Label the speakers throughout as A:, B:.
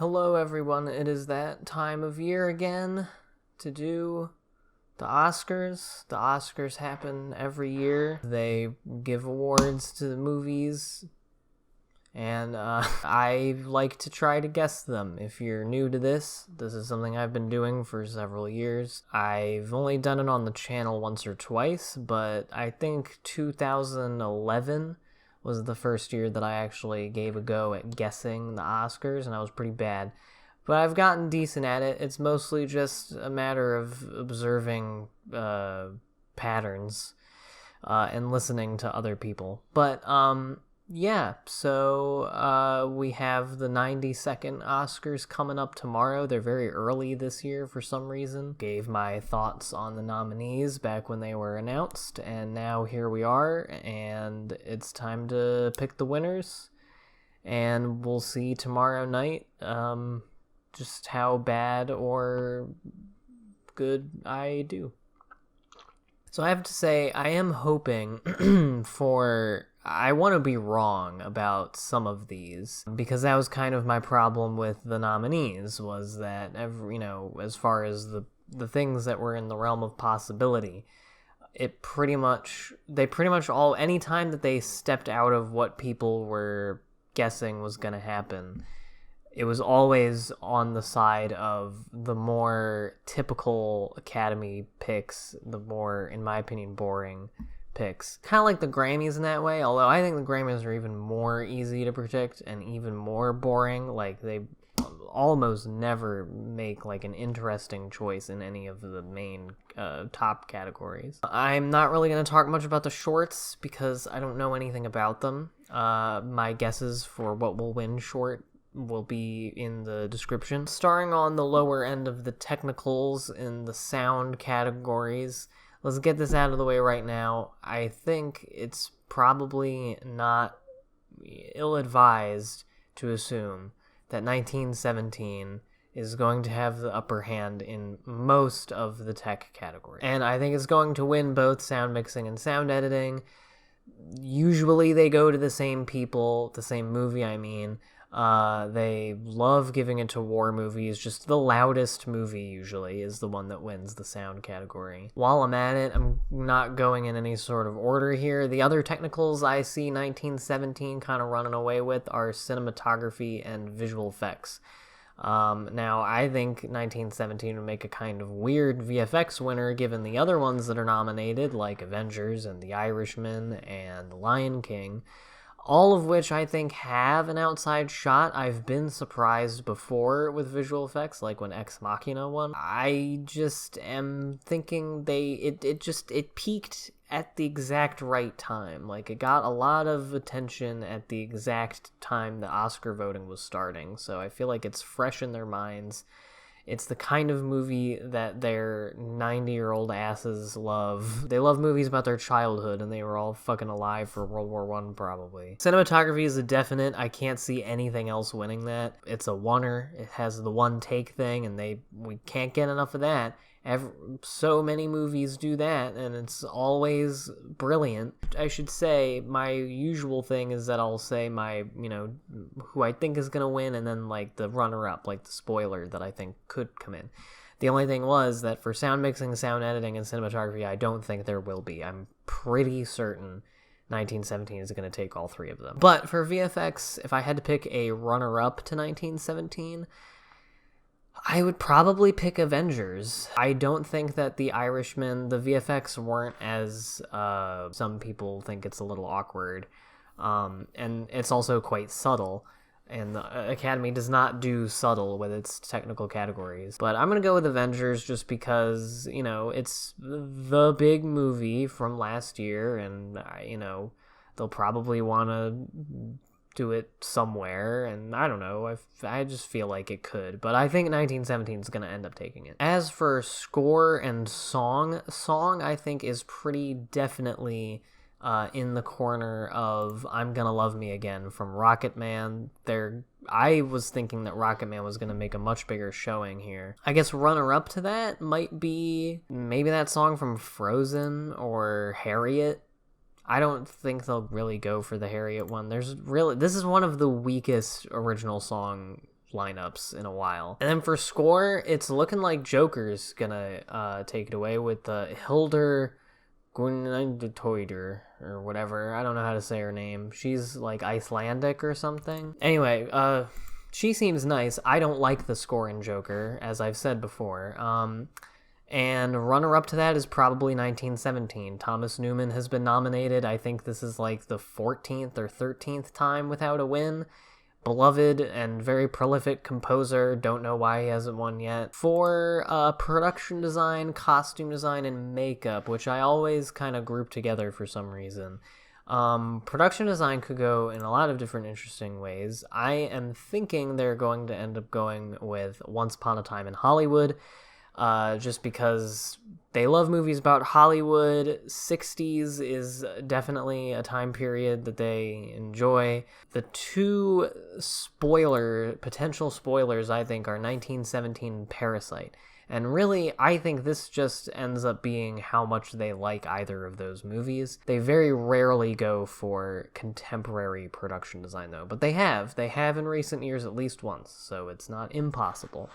A: Hello everyone, it is that time of year again to do the Oscars. The Oscars happen every year. They give awards to the movies, and I like to try to guess them. If you're new to this is something I've been doing for several years. I've only done it on the channel once or twice, but I think 2011 was the first year that I actually gave a go at guessing the Oscars, and I was pretty bad. But I've gotten decent at it. It's mostly just a matter of observing patterns and listening to other people. But yeah, so we have the 90-second Oscars coming up tomorrow. They're very early this year for some reason. Gave my thoughts on the nominees back when they were announced, and now here we are, and it's time to pick the winners, and we'll see tomorrow night just how bad or good I do. So I have to say, I am hoping for... I want to be wrong about some of these, because that was kind of my problem with the nominees, was that, as far as the things that were in the realm of possibility, they pretty much all, anytime that they stepped out of what people were guessing was going to happen, it was always on the side of the more typical Academy picks, the more, in my opinion, boring picks. Kind of like the Grammys in that way, although I think the Grammys are even more easy to predict and even more boring. Like, they almost never make like an interesting choice in any of the main top categories. I'm not really going to talk much about the shorts because I don't know anything about them. My guesses for what will win short will be in the description. Starting on the lower end of the technicals in the sound categories, let's get this out of the way right now. I think it's probably not ill-advised to assume that 1917 is going to have the upper hand in most of the tech categories. And I think it's going to win both sound mixing and sound editing. Usually they go to the same people, the same movie, I mean. They love giving it to war movies. Just the loudest movie usually is the one that wins the sound category. While I'm at it, I'm not going in any sort of order here. The other technicals I see 1917 kind of running away with are cinematography and visual effects. Now, I think 1917 would make a kind of weird VFX winner given the other ones that are nominated, like Avengers and The Irishman and The Lion King. All of which I think have an outside shot. I've been surprised before with visual effects, like when Ex Machina won. I just am thinking it peaked at the exact right time. Like, it got a lot of attention at the exact time the Oscar voting was starting, so I feel like it's fresh in their minds. It's the kind of movie that their 90-year-old asses love. They love movies about their childhood, and they were all fucking alive for World War I, probably. Cinematography is a definite. I can't see anything else winning that. It's a oneer. It has the one-take thing, and we can't get enough of that. So many movies do that, and it's always brilliant. I should say, my usual thing is that I'll say my, who I think is going to win, and then, like, the runner-up, like the spoiler that I think could come in. The only thing was that for sound mixing, sound editing, and cinematography, I don't think there will be. I'm pretty certain 1917 is going to take all three of them. But for VFX, if I had to pick a runner-up to 1917... I would probably pick Avengers. I don't think that The Irishman, the VFX weren't as, some people think it's a little awkward, and it's also quite subtle, and the Academy does not do subtle with its technical categories. But I'm gonna go with Avengers just because, it's the big movie from last year, and, they'll probably want to do it somewhere, and I don't know, I just feel like it could, but I think 1917 is going to end up taking it. As for score and song I think is pretty definitely in the corner of I'm Gonna Love Me Again from Rocket Man. I was thinking that Rocket Man was going to make a much bigger showing here. I guess runner-up to that might be maybe that song from Frozen or Harriet. I don't think they'll really go for the Harriet one. This is one of the weakest original song lineups in a while. And then for score, it's looking like Joker's gonna take it away with Hildur Guðnadóttir or whatever. I don't know how to say her name. She's like Icelandic or something. Anyway, she seems nice. I don't like the score in Joker, as I've said before. And runner-up to that is probably 1917. Thomas Newman has been nominated. I think this is like the 14th or 13th time without a win. Beloved and very prolific composer. Don't know why he hasn't won yet. For production design, costume design, and makeup, which I always kind of group together for some reason. Production design could go in a lot of different interesting ways. I am thinking they're going to end up going with Once Upon a Time in Hollywood, just because they love movies about Hollywood. 60s is definitely a time period that they enjoy. The two potential spoilers, I think, are 1917 and Parasite. And really, I think this just ends up being how much they like either of those movies. They very rarely go for contemporary production design, though. But they have in recent years at least once, so it's not impossible.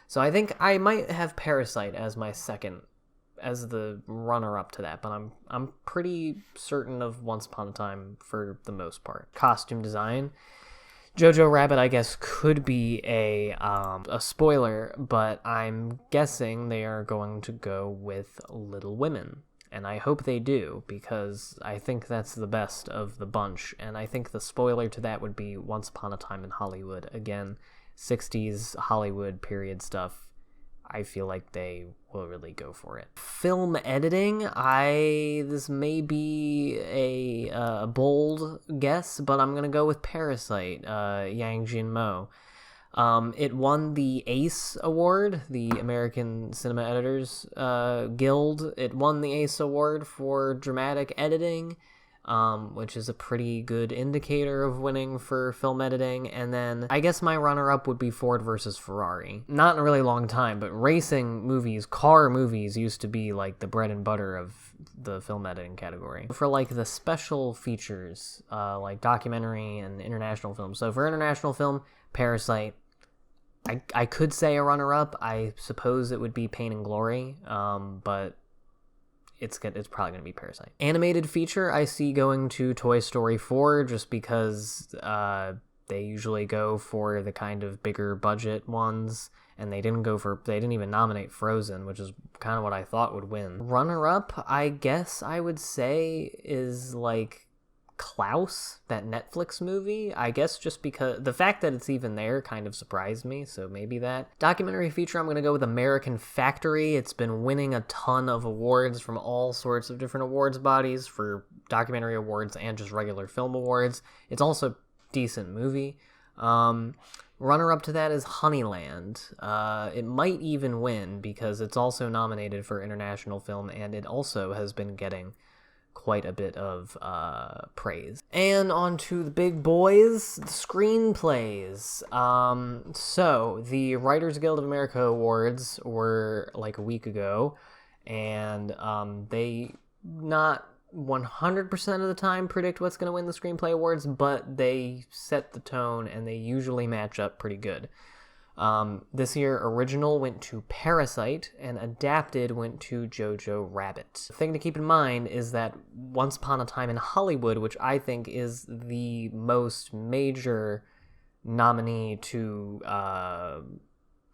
A: So I think I might have Parasite as my second, as the runner-up to that, but I'm pretty certain of Once Upon a Time for the most part. Costume design, Jojo Rabbit, I guess, could be a spoiler, but I'm guessing they are going to go with Little Women. And I hope they do, because I think that's the best of the bunch. And I think the spoiler to that would be Once Upon a Time in Hollywood. Again, 60s Hollywood period stuff. I feel like they will really go for it. Film editing, this may be a bold guess, but I'm gonna go with Parasite, Yang Jin-mo. It won the ACE Award, the American Cinema Editors Guild. It won the ACE Award for dramatic editing, which is a pretty good indicator of winning for film editing. And then I guess my runner-up would be Ford versus Ferrari. Not in a really long time, but racing movies, car movies used to be like the bread and butter of the film editing category. For like the special features, like documentary and international film. So for international film, Parasite. I could say a runner-up. I suppose it would be Pain and Glory, but it's probably going to be Parasite. Animated feature, I see going to Toy Story 4, just because they usually go for the kind of bigger budget ones, and they didn't even nominate Frozen, which is kind of what I thought would win. Runner-up, I guess I would say, is like Klaus, that Netflix movie. I guess just because the fact that it's even there kind of surprised me, so maybe that. Documentary feature, I'm going to go with American Factory. It's been winning a ton of awards from all sorts of different awards bodies for documentary awards and just regular film awards. It's also a decent movie. Runner-up to that is Honeyland. It might even win because it's also nominated for international film, and it also has been getting quite a bit of praise. And on to the big boys, the screenplays. So the Writers Guild of America Awards were like a week ago, and they not 100% of the time predict what's going to win the screenplay awards, but they set the tone and they usually match up pretty good. This year, original went to Parasite, and adapted went to Jojo Rabbit. The thing to keep in mind is that Once Upon a Time in Hollywood, which I think is the most major nominee to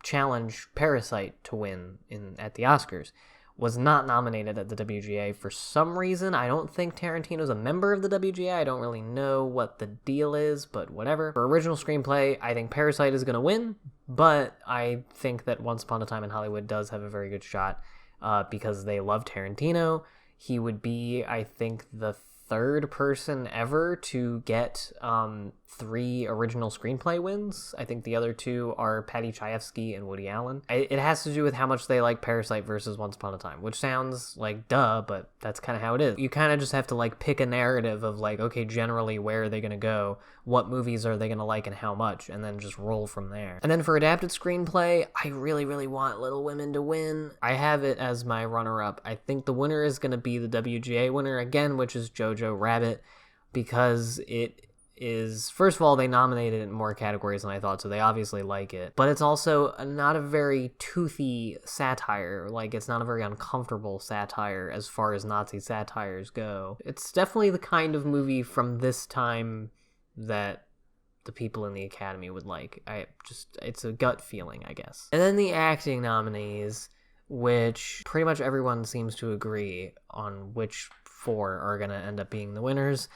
A: challenge Parasite to win at the Oscars, was not nominated at the WGA for some reason. I don't think Tarantino's a member of the WGA. I don't really know what the deal is, but whatever. For original screenplay, I think Parasite is going to win, but I think that Once Upon a Time in Hollywood does have a very good shot because they love Tarantino. He would be, I think, the third person ever to get 3 original screenplay wins. I think the other 2 are Patty Chayefsky and Woody Allen. It has to do with how much they like Parasite versus Once Upon a Time, which sounds like duh, but that's kind of how it is. You kind of just have to like pick a narrative of like, okay, generally where are they going to go? What movies are they going to like and how much? And then just roll from there. And then for adapted screenplay, I really, really want Little Women to win. I have it as my runner-up. I think the winner is going to be the WGA winner again, which is Jojo Rabbit, because it is, first of all, they nominated it in more categories than I thought, so they obviously like it. But it's also not a very toothy satire. Like, it's not a very uncomfortable satire as far as Nazi satires go. It's definitely the kind of movie from this time that the people in the Academy would like. It's a gut feeling, I guess. And then the acting nominees, which pretty much everyone seems to agree on which 4 are going to end up being the winners.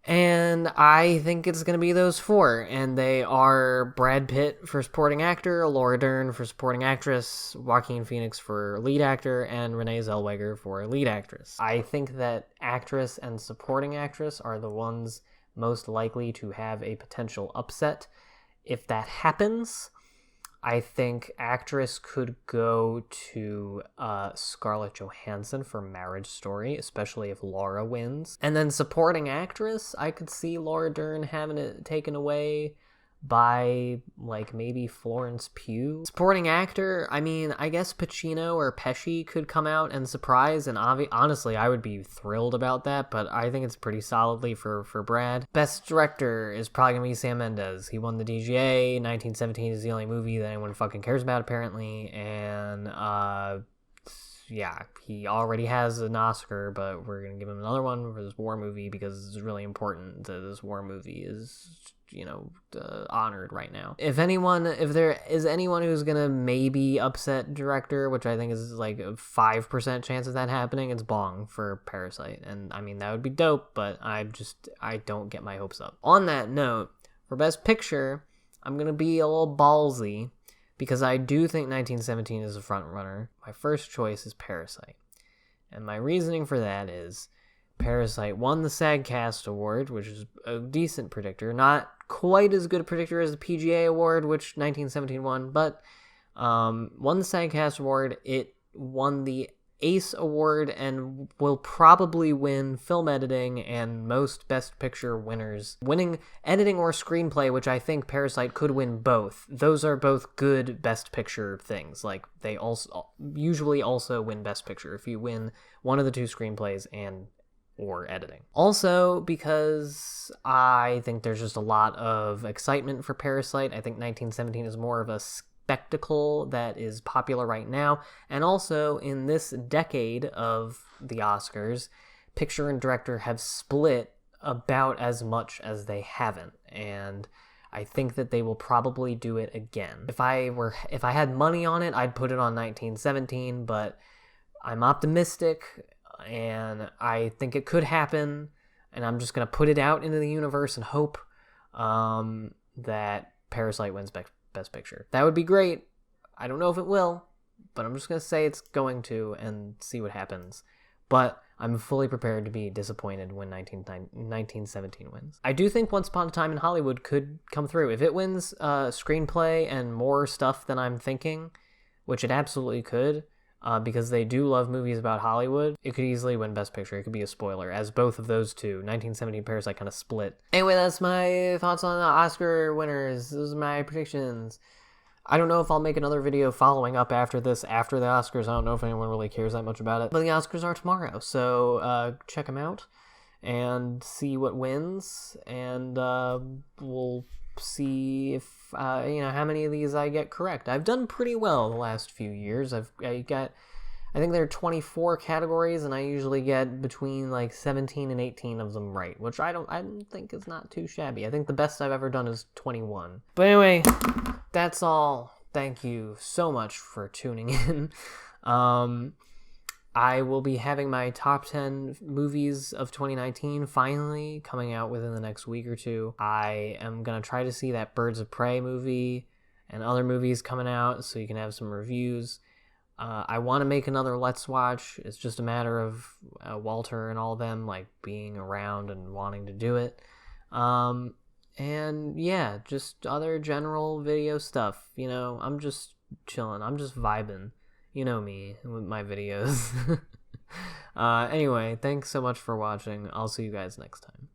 A: And I think it's going to be those 4. And they are Brad Pitt for supporting actor, Laura Dern for supporting actress, Joaquin Phoenix for lead actor, and Renee Zellweger for lead actress. I think that actress and supporting actress are the ones most likely to have a potential upset. If that happens, I think actress could go to Scarlett Johansson for Marriage Story, especially if Laura wins. And then supporting actress, I could see Laura Dern having it taken away by, like, maybe Florence Pugh. Supporting actor, I mean, I guess Pacino or Pesci could come out and surprise, and honestly, I would be thrilled about that, but I think it's pretty solidly for Brad. Best director is probably gonna be Sam Mendes. He won the DGA. 1917 is the only movie that anyone fucking cares about, apparently, and yeah, he already has an Oscar, but we're gonna give him another one for this war movie because it's really important that this war movie is, honored right now. If there is anyone who's gonna maybe upset director, which I think is like a 5% chance of that happening, it's Bong for Parasite. And I mean, that would be dope, but I don't get my hopes up. On that note, for Best Picture, I'm gonna be a little ballsy because I do think 1917 is a front runner. My first choice is Parasite. And my reasoning for that is Parasite won the SAG-Cast Award, which is a decent predictor. Not quite as good a predictor as the PGA Award, which 1917 won, but won the SAG-Cast Award. It won the ACE Award and will probably win Film Editing and most Best Picture winners, winning Editing or Screenplay, which I think Parasite could win both. Those are both good Best Picture things. Like, they also usually also win Best Picture if you win one of the 2 screenplays or editing. Also, because I think there's just a lot of excitement for Parasite. I think 1917 is more of a spectacle that is popular right now. And also, in this decade of the Oscars, picture and director have split about as much as they haven't. And I think that they will probably do it again. If I had money on it, I'd put it on 1917, but I'm optimistic and I think it could happen, and I'm just going to put it out into the universe and hope that Parasite wins Best Picture. That would be great. I don't know if it will, but I'm just going to say it's going to and see what happens. But I'm fully prepared to be disappointed when 1917 wins. I do think Once Upon a Time in Hollywood could come through. If it wins screenplay and more stuff than I'm thinking, which it absolutely could, because they do love movies about Hollywood, it could easily win Best Picture. It could be a spoiler, as both of those two, 1917 Parasite, kind of split. Anyway, that's my thoughts on the Oscar winners. Those are my predictions. I don't know if I'll make another video following up after this, after the Oscars. I don't know if anyone really cares that much about it. But the Oscars are tomorrow, so check them out and see what wins, and we'll see if how many of these I get correct. I've done pretty well the last few years. I think there are 24 categories, and I usually get between like 17 and 18 of them right, which I think is not too shabby. I think the best I've ever done is 21. But anyway, that's all. Thank you so much for tuning in. I will be having my top 10 movies of 2019 finally coming out within the next week or two. I am going to try to see that Birds of Prey movie and other movies coming out so you can have some reviews. I want to make another Let's Watch. It's just a matter of Walter and all of them like being around and wanting to do it. And yeah, just other general video stuff. I'm just chilling. I'm just vibing. You know me with my videos. Anyway, thanks so much for watching. I'll see you guys next time.